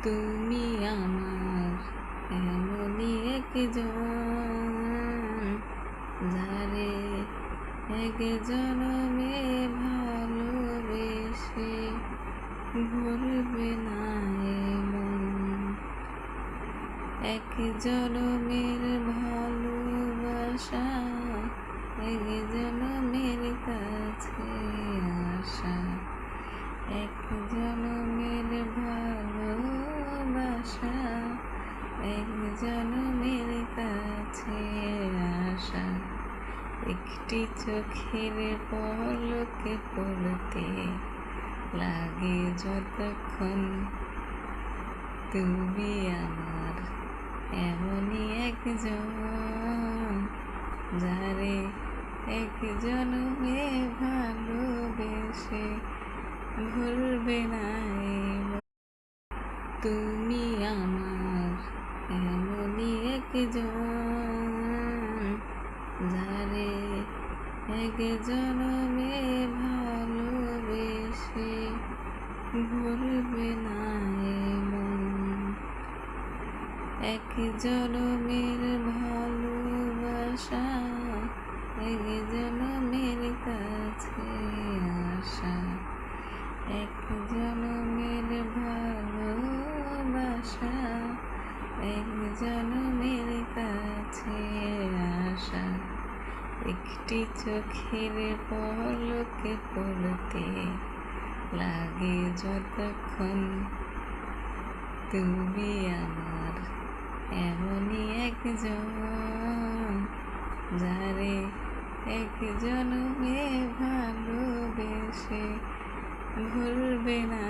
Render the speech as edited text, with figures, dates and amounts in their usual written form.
তুমি আমার এমনই একজন, যারে এক জনমে ভালোবেসে ভরবে না এ মন। এক জনমের ভালোবাসা, এক জনমের কাছে আশা, এক জনমের ভালোবাসা, এক জনমের কাছে আশা। একটি চোখের পলকে পড়তে লাগে যতক্ষণ, তুমি আমার এমনই একজন, যারে এক জনমে ভালোবেসে ভুলবে না এ মন। তুমি আমার এমনই একজন, যারে এক জনমে ভালোবেসে ভুলবে না এ মন। এক জনমের ভালোবাসা, এক জনমের কাছে আশা, এক জনমের ভালোবাসা, এক জনমের কাছে আশা। একটি চোখের পলকে পড়তে লাগে যতক্ষণ, তুমি আমার এমনই একজন, যারে এক জনমে ভালোবেসে ভুলবে না।